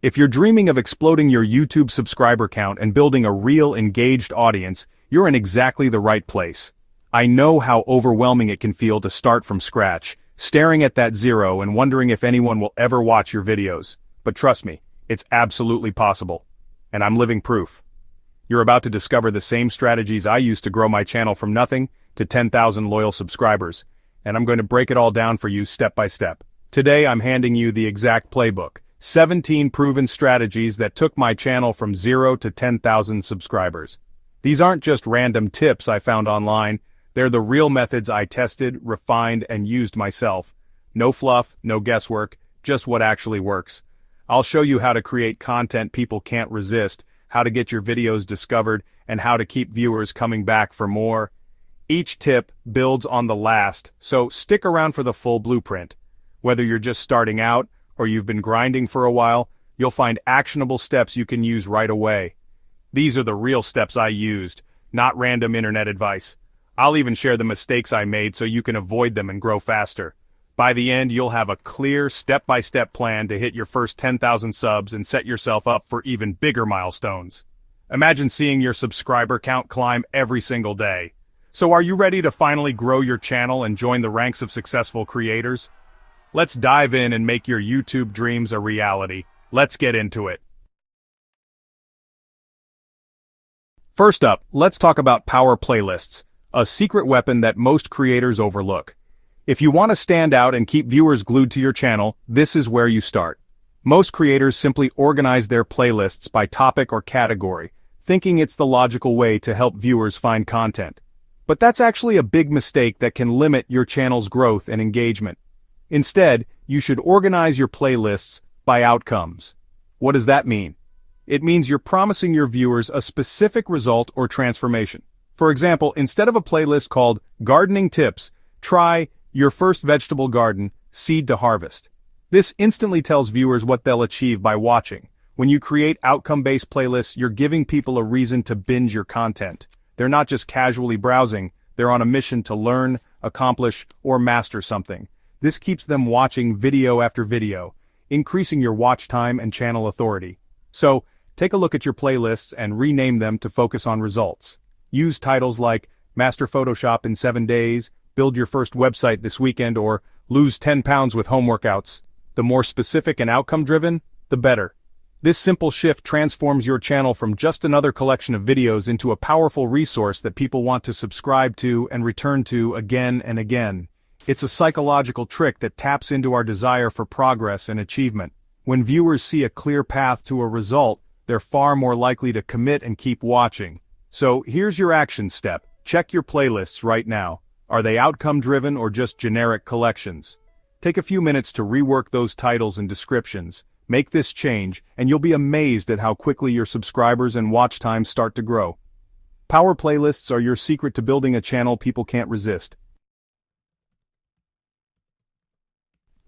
If you're dreaming of exploding your YouTube subscriber count and building a real engaged audience, you're in exactly the right place. I know how overwhelming it can feel to start from scratch, staring at that zero and wondering if anyone will ever watch your videos. But trust me, it's absolutely possible. And I'm living proof. You're about to discover the same strategies I used to grow my channel from nothing to 10,000 loyal subscribers, and I'm going to break it all down for you step by step. Today I'm handing you the exact playbook, 17 proven strategies that took my channel from 0 to 10,000 subscribers. These aren't just random tips I found online, they're the real methods I tested, refined, and used myself. No fluff, no guesswork, just what actually works. I'll show you how to create content people can't resist, how to get your videos discovered, and how to keep viewers coming back for more. Each tip builds on the last, so stick around for the full blueprint. Whether you're just starting out, or you've been grinding for a while, you'll find actionable steps you can use right away. These are the real steps I used, not random internet advice. I'll even share the mistakes I made so you can avoid them and grow faster. By the end, you'll have a clear step-by-step plan to hit your first 10,000 subs and set yourself up for even bigger milestones. Imagine seeing your subscriber count climb every single day. So are you ready to finally grow your channel and join the ranks of successful creators? Let's dive in and make your YouTube dreams a reality. Let's get into it. First up, let's talk about power playlists, a secret weapon that most creators overlook. If you want to stand out and keep viewers glued to your channel, this is where you start. Most creators simply organize their playlists by topic or category, thinking it's the logical way to help viewers find content. But that's actually a big mistake that can limit your channel's growth and engagement. Instead, you should organize your playlists by outcomes. What does that mean? It means you're promising your viewers a specific result or transformation. For example, instead of a playlist called Gardening Tips, try Your First Vegetable Garden, Seed to Harvest. This instantly tells viewers what they'll achieve by watching. When you create outcome-based playlists, you're giving people a reason to binge your content. They're not just casually browsing, they're on a mission to learn, accomplish, or master something. This keeps them watching video after video, increasing your watch time and channel authority. So, take a look at your playlists and rename them to focus on results. Use titles like Master Photoshop in 7 days, Build Your First Website this weekend, or Lose 10 pounds with home workouts. The more specific and outcome-driven, the better. This simple shift transforms your channel from just another collection of videos into a powerful resource that people want to subscribe to and return to again and again. It's a psychological trick that taps into our desire for progress and achievement. When viewers see a clear path to a result, they're far more likely to commit and keep watching. So here's your action step. Check your playlists right now. Are they outcome-driven or just generic collections? Take a few minutes to rework those titles and descriptions. Make this change, and you'll be amazed at how quickly your subscribers and watch time start to grow. Power playlists are your secret to building a channel people can't resist.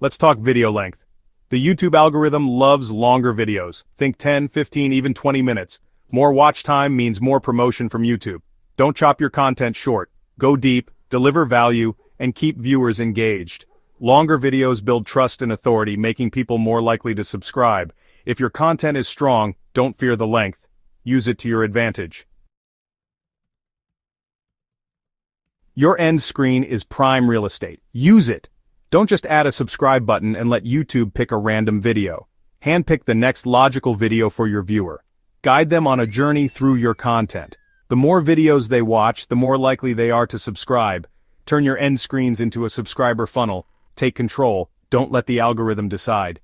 Let's talk video length. The YouTube algorithm loves longer videos. Think 10, 15, even 20 minutes. More watch time means more promotion from YouTube. Don't chop your content short. Go deep, deliver value, and keep viewers engaged. Longer videos build trust and authority, making people more likely to subscribe. If your content is strong, don't fear the length. Use it to your advantage. Your end screen is prime real estate. Use it. Don't just add a subscribe button and let YouTube pick a random video. Handpick the next logical video for your viewer. Guide them on a journey through your content. The more videos they watch, the more likely they are to subscribe. Turn your end screens into a subscriber funnel. Take control. Don't let the algorithm decide.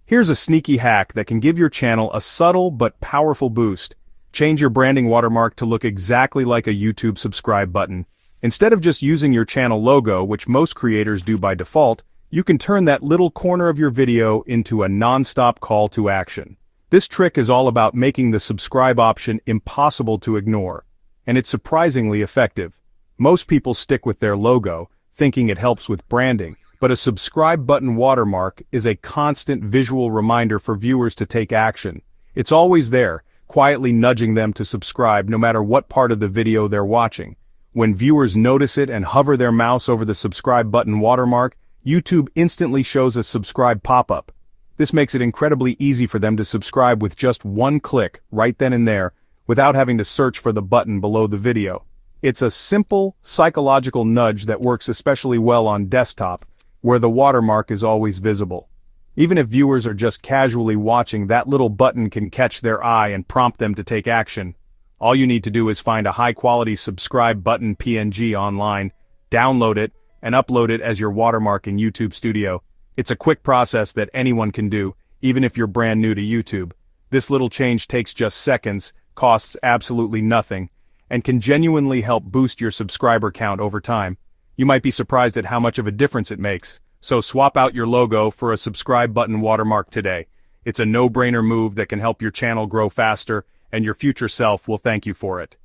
Here's a sneaky hack that can give your channel a subtle but powerful boost. Change your branding watermark to look exactly like a YouTube subscribe button. Instead of just using your channel logo, which most creators do by default, you can turn that little corner of your video into a non-stop call to action. This trick is all about making the subscribe option impossible to ignore, and it's surprisingly effective. Most people stick with their logo, thinking it helps with branding, but a subscribe button watermark is a constant visual reminder for viewers to take action. It's always there, quietly nudging them to subscribe no matter what part of the video they're watching. When viewers notice it and hover their mouse over the subscribe button watermark, YouTube instantly shows a subscribe pop-up. This makes it incredibly easy for them to subscribe with just one click right then and there, without having to search for the button below the video. It's a simple, psychological nudge that works especially well on desktop, where the watermark is always visible. Even if viewers are just casually watching, that little button can catch their eye and prompt them to take action. All you need to do is find a high-quality subscribe button PNG online, download it, and upload it as your watermark in YouTube Studio. It's a quick process that anyone can do, even if you're brand new to YouTube. This little change takes just seconds, costs absolutely nothing, and can genuinely help boost your subscriber count over time. You might be surprised at how much of a difference it makes. So swap out your logo for a subscribe button watermark today. It's a no-brainer move that can help your channel grow faster, and your future self will thank you for it.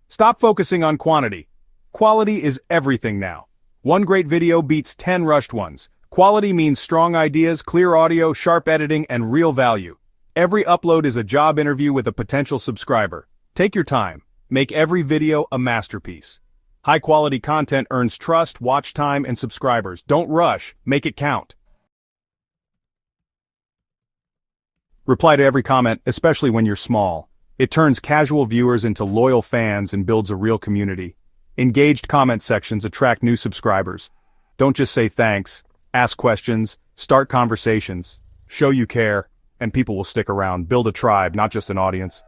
Stop focusing on quantity. Quality is everything now. One great video beats 10 rushed ones. Quality means strong ideas, clear audio, sharp editing, and real value. Every upload is a job interview with a potential subscriber. Take your time. Make every video a masterpiece. High-quality content earns trust, watch time, and subscribers. Don't rush. Make it count. Reply to every comment, especially when you're small. It turns casual viewers into loyal fans and builds a real community. Engaged comment sections attract new subscribers. Don't just say thanks. Ask questions, start conversations, show you care, and people will stick around. Build a tribe, not just an audience.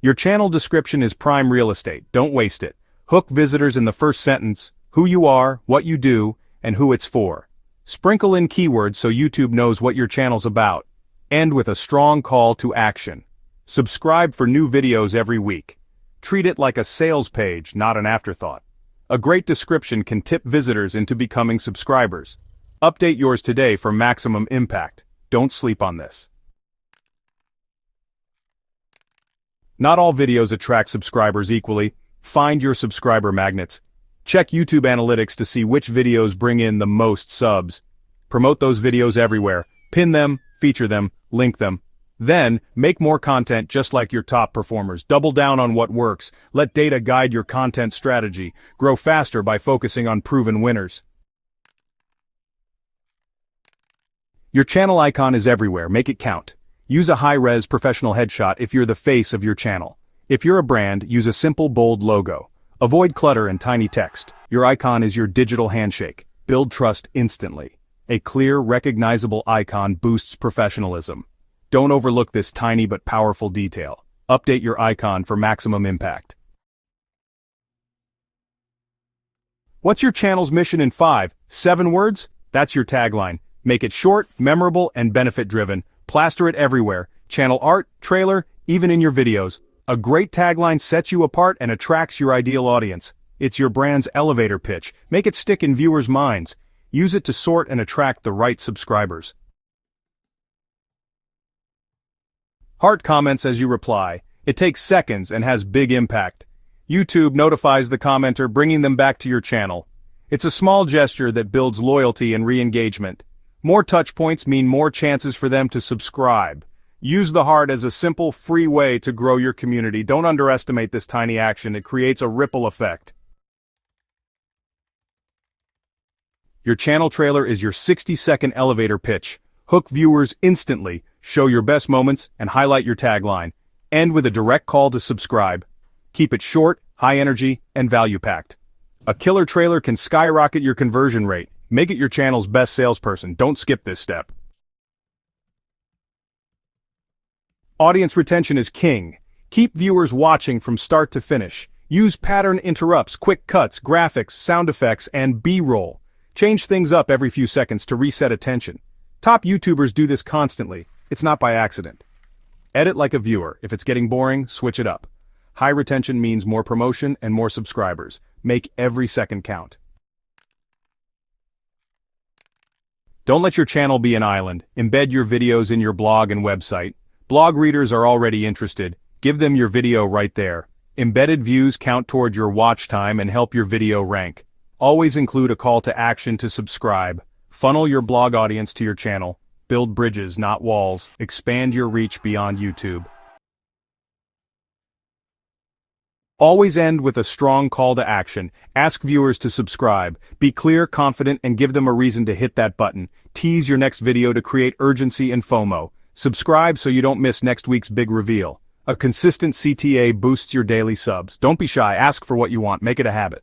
Your channel description is prime real estate. Don't waste it. Hook visitors in the first sentence, who you are, what you do, and who it's for. Sprinkle in keywords so YouTube knows what your channel's about. End with a strong call to action. Subscribe for new videos every week. Treat it like a sales page, not an afterthought. A great description can tip visitors into becoming subscribers. Update yours today for maximum impact. Don't sleep on this. Not all videos attract subscribers equally. Find your subscriber magnets. Check YouTube analytics to see which videos bring in the most subs. Promote those videos everywhere. Pin them, feature them, link them. Then, make more content just like your top performers. Double down on what works. Let data guide your content strategy. Grow faster by focusing on proven winners. Your channel icon is everywhere. Make it count. Use a high-res professional headshot if you're the face of your channel. If you're a brand, use a simple, bold logo. Avoid clutter and tiny text. Your icon is your digital handshake. Build trust instantly. A clear, recognizable icon boosts professionalism. Don't overlook this tiny but powerful detail. Update your icon for maximum impact. What's your channel's mission in 5, 7 words? That's your tagline. Make it short, memorable, and benefit-driven. Plaster it everywhere. Channel art, trailer, even in your videos. A great tagline sets you apart and attracts your ideal audience. It's your brand's elevator pitch. Make it stick in viewers' minds. Use it to sort and attract the right subscribers. Heart comments as you reply. It takes seconds and has big impact. YouTube notifies the commenter, bringing them back to your channel. It's a small gesture that builds loyalty and re-engagement. More touch points mean more chances for them to subscribe. Use the heart as a simple, free way to grow your community. Don't underestimate this tiny action. It creates a ripple effect. Your channel trailer is your 60-second elevator pitch. Hook viewers instantly, show your best moments, and highlight your tagline. End with a direct call to subscribe. Keep it short, high energy, and value-packed. A killer trailer can skyrocket your conversion rate. Make it your channel's best salesperson. Don't skip this step. Audience retention is king. Keep viewers watching from start to finish. Use pattern interrupts, quick cuts, graphics, sound effects, and B-roll. Change things up every few seconds to reset attention. Top YouTubers do this constantly. It's not by accident. Edit like a viewer. If it's getting boring, switch it up. High retention means more promotion and more subscribers. Make every second count. Don't let your channel be an island. Embed your videos in your blog and website. Blog readers are already interested. Give them your video right there. Embedded views count toward your watch time and help your video rank. Always include a call to action to subscribe. Funnel your blog audience to your channel. Build bridges, not walls. Expand your reach beyond YouTube. Always end with a strong call to action. Ask viewers to subscribe. Be clear, confident, and give them a reason to hit that button. Tease your next video to create urgency and FOMO. Subscribe so you don't miss next week's big reveal. A consistent CTA boosts your daily subs. Don't be shy, ask for what you want, make it a habit.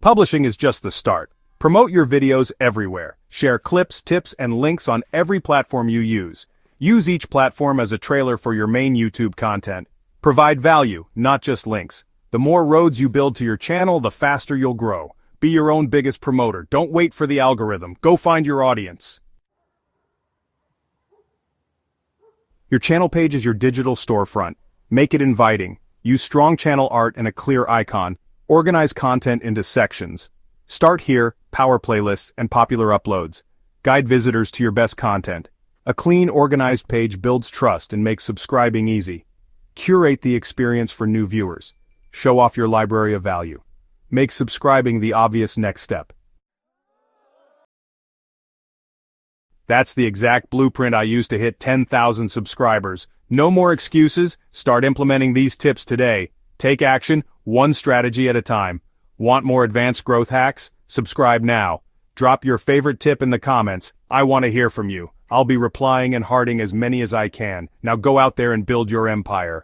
Publishing is just the start. Promote your videos everywhere. Share clips, tips, and links on every platform you use. Use each platform as a trailer for your main YouTube content. Provide value, not just links. The more roads you build to your channel, the faster you'll grow. Be your own biggest promoter. Don't wait for the algorithm. Go find your audience. Your channel page is your digital storefront. Make it inviting. Use strong channel art and a clear icon. Organize content into sections. Start here, power playlists, and popular uploads. Guide visitors to your best content. A clean, organized page builds trust and makes subscribing easy. Curate the experience for new viewers. Show off your library of value. Make subscribing the obvious next step. That's the exact blueprint I use to hit 10,000 subscribers. No more excuses. Start implementing these tips today. Take action, one strategy at a time. Want more advanced growth hacks? Subscribe now. Drop your favorite tip in the comments. I want to hear from you. I'll be replying and hearting as many as I can. Now go out there and build your empire.